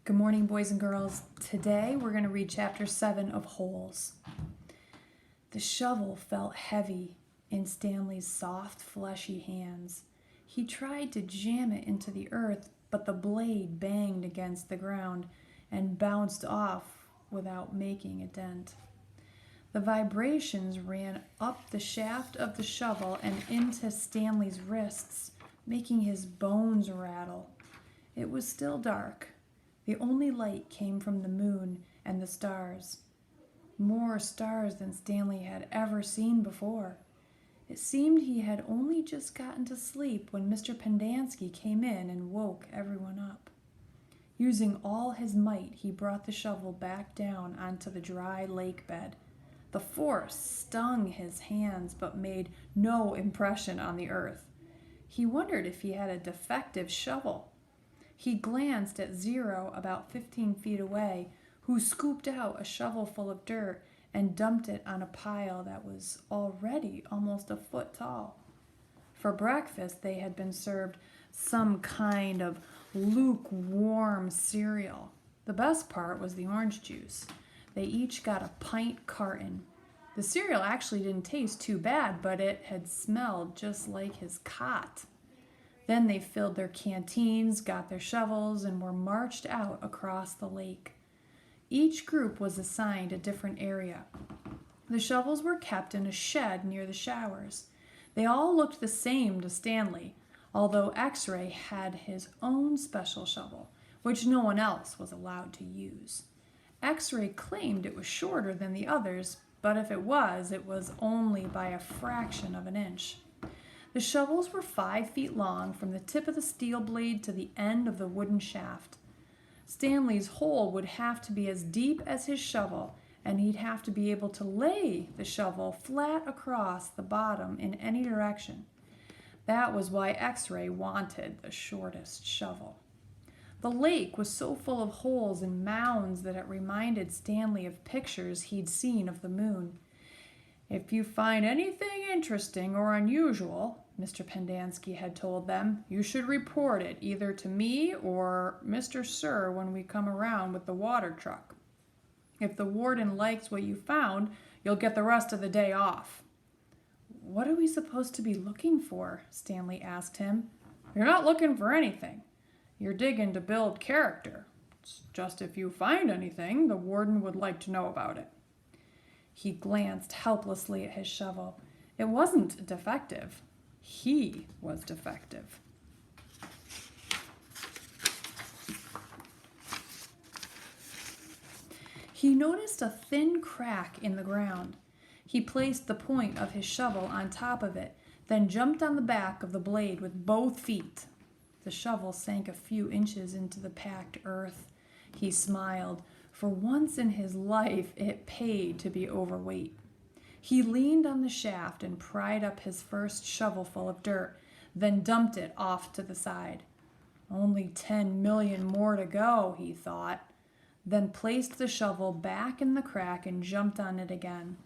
Good morning, boys and girls. Today we're going to read chapter 7 of Holes. The shovel felt heavy in Stanley's soft, fleshy hands. He tried to jam it into the earth, but the blade banged against the ground and bounced off without making a dent. The vibrations ran up the shaft of the shovel and into Stanley's wrists, making his bones rattle. It was still dark. The only light came from the moon and the stars. More stars than Stanley had ever seen before. It seemed he had only just gotten to sleep when Mr. Pendanski came in and woke everyone up. Using all his might, he brought the shovel back down onto the dry lake bed. The force stung his hands but made no impression on the earth. He wondered if he had a defective shovel. He glanced at Zero about 15 feet away, who scooped out a shovel full of dirt and dumped it on a pile that was already almost a foot tall. For breakfast, they had been served some kind of lukewarm cereal. The best part was the orange juice. They each got a pint carton. The cereal actually didn't taste too bad, but it had smelled just like his cot. Then they filled their canteens, got their shovels, and were marched out across the lake. Each group was assigned a different area. The shovels were kept in a shed near the showers. They all looked the same to Stanley, although X-Ray had his own special shovel, which no one else was allowed to use. X-Ray claimed it was shorter than the others, but if it was only by a fraction of an inch. The shovels were 5 feet long from the tip of the steel blade to the end of the wooden shaft. Stanley's hole would have to be as deep as his shovel, and he'd have to be able to lay the shovel flat across the bottom in any direction. That was why X-Ray wanted the shortest shovel. The lake was so full of holes and mounds that it reminded Stanley of pictures he'd seen of the moon. "If you find anything interesting or unusual," Mr. Pendanski had told them, "you should report it either to me or Mr. Sir when we come around with the water truck. If the warden likes what you found, you'll get the rest of the day off." "What are we supposed to be looking for?" Stanley asked him. "You're not looking for anything. You're digging to build character. It's just if you find anything, the warden would like to know about it." He glanced helplessly at his shovel. It wasn't defective. He was defective. He noticed a thin crack in the ground. He placed the point of his shovel on top of it, then jumped on the back of the blade with both feet. The shovel sank a few inches into the packed earth. He smiled. For once in his life, it paid to be overweight. He leaned on the shaft and pried up his first shovelful of dirt, then dumped it off to the side. Only 10 million more to go, he thought, then placed the shovel back in the crack and jumped on it again.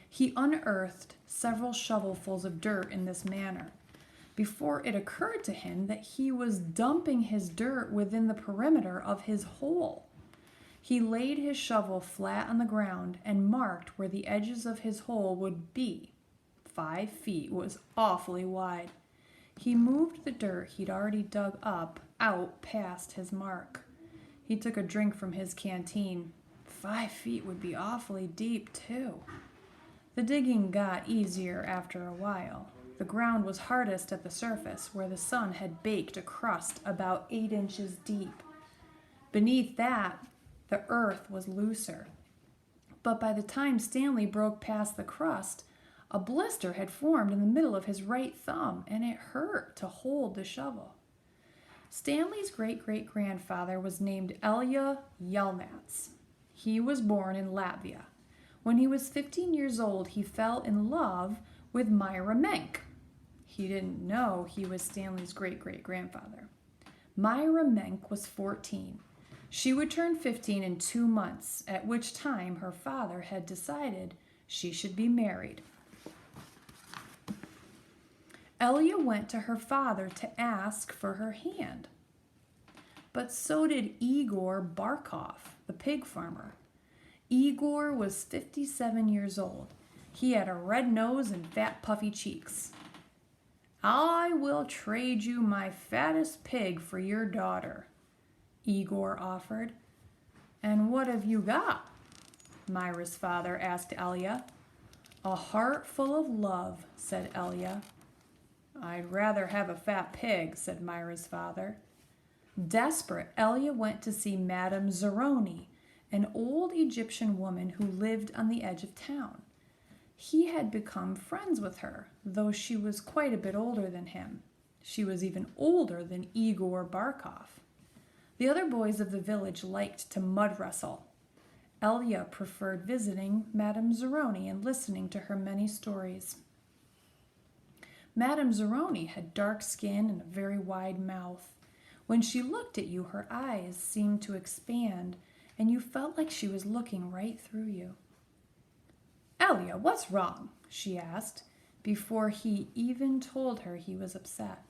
He unearthed several shovelfuls of dirt in this manner, before it occurred to him that he was dumping his dirt within the perimeter of his hole. He laid his shovel flat on the ground and marked where the edges of his hole would be. 5 feet was awfully wide. He moved the dirt he'd already dug up out past his mark. He took a drink from his canteen. 5 feet would be awfully deep, too. The digging got easier after a while. The ground was hardest at the surface, where the sun had baked a crust about 8 inches deep. Beneath that, the earth was looser. But by the time Stanley broke past the crust, a blister had formed in the middle of his right thumb, and it hurt to hold the shovel. Stanley's great-great-grandfather was named Elya Yelnats. He was born in Latvia. When he was 15 years old, he fell in love with Myra Menk. He didn't know he was Stanley's great-great-grandfather. Myra Menk was 14. She would turn 15 in 2 months, at which time her father had decided she should be married. Elya went to her father to ask for her hand. but so did Igor Barkov, the pig farmer. Igor was 57 years old. He had a red nose and fat, puffy cheeks. I will trade you my fattest pig for your daughter, Igor offered. And what have you got? Myra's father asked Elia. A heart full of love, said Elia. I'd rather have a fat pig, said Myra's father. Desperate, Elia went to see Madame Zeroni, an old Egyptian woman who lived on the edge of town. He had become friends with her, though she was quite a bit older than him. She was even older than Igor Barkov. The other boys of the village liked to mud wrestle. Elia preferred visiting Madame Zeroni and listening to her many stories. Madame Zeroni had dark skin and a very wide mouth. When she looked at you, her eyes seemed to expand, and you felt like she was looking right through you. Elia, what's wrong? She asked, before he even told her he was upset.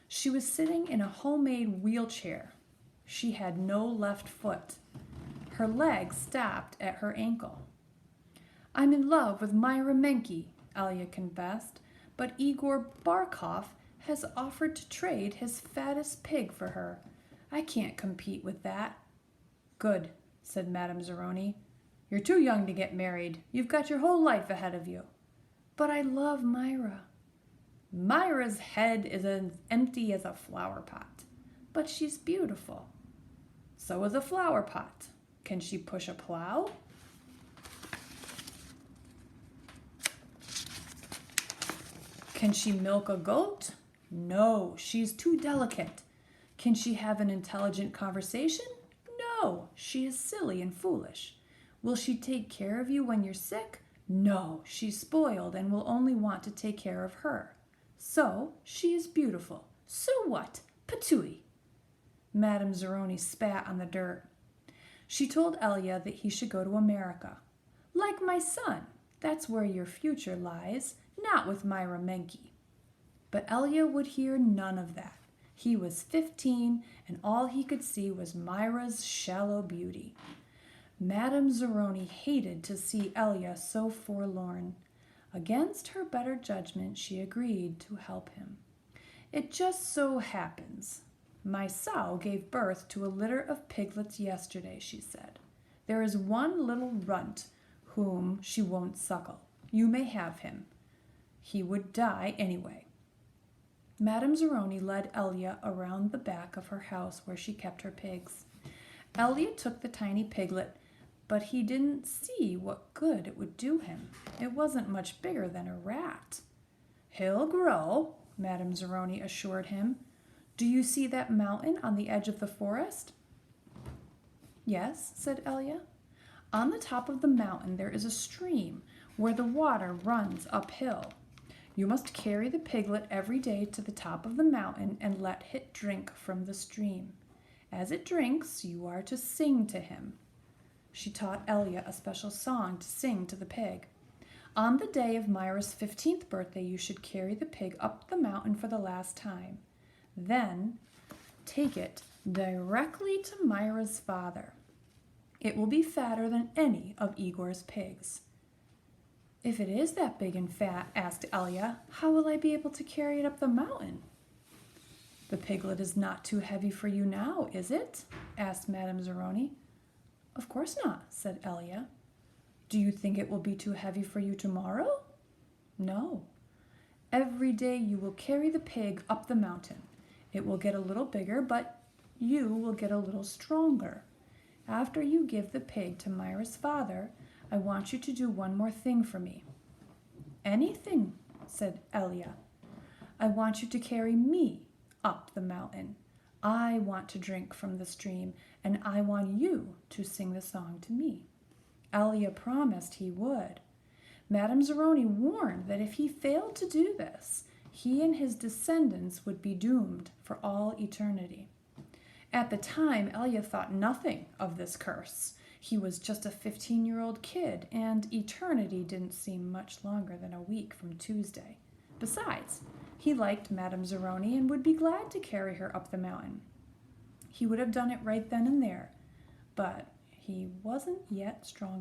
She was sitting in a homemade wheelchair. She had no left foot. Her leg stopped at her ankle. I'm in love with Myra Menke, Elia confessed, but Igor Barkov has offered to trade his fattest pig for her. I can't compete with that. Good, said Madame Zeroni. You're too young to get married. You've got your whole life ahead of you. But I love Myra. Myra's head is as empty as a flower pot, but she's beautiful. So is a flower pot. Can she push a plow? Can she milk a goat? No, she's too delicate. Can she have an intelligent conversation? No, she is silly and foolish. Will she take care of you when you're sick? No, she's spoiled and will only want to take care of her. So, she is beautiful. So what? Patooey. Madame Zeroni spat on the dirt. She told Elia that he should go to America. Like my son. That's where your future lies, not with Myra Menke. But Elia would hear none of that. He was 15, and all he could see was Myra's shallow beauty. Madame Zeroni hated to see Elia so forlorn. Against her better judgment, she agreed to help him. It just so happens. My sow gave birth to a litter of piglets yesterday, she said. There is one little runt whom she won't suckle. You may have him. He would die anyway. Madame Zeroni led Elia around the back of her house where she kept her pigs. Elia took the tiny piglet, but he didn't see what good it would do him. It wasn't much bigger than a rat. He'll grow, Madame Zeroni assured him. Do you see that mountain on the edge of the forest? Yes, said Elia. On the top of the mountain there is a stream where the water runs uphill. You must carry the piglet every day to the top of the mountain and let it drink from the stream. As it drinks, you are to sing to him. She taught Elia a special song to sing to the pig. On the day of Myra's 15th birthday, you should carry the pig up the mountain for the last time. Then, take it directly to Myra's father. It will be fatter than any of Igor's pigs. If it is that big and fat, asked Elia, how will I be able to carry it up the mountain? The piglet is not too heavy for you now, is it? Asked Madame Zeroni. Of course not, said Elia. Do you think it will be too heavy for you tomorrow? No. Every day you will carry the pig up the mountain. It will get a little bigger, but you will get a little stronger. After you give the pig to Myra's father, I want you to do one more thing for me. Anything, said Elia. I want you to carry me up the mountain. I want to drink from the stream, and I want you to sing the song to me. Elia promised he would. Madame Zeroni warned that if he failed to do this, he and his descendants would be doomed for all eternity. At the time, Elia thought nothing of this curse. He was just a 15-year-old kid, and eternity didn't seem much longer than a week from Tuesday. Besides, he liked Madame Zeroni and would be glad to carry her up the mountain. he would have done it right then and there, but he wasn't yet strong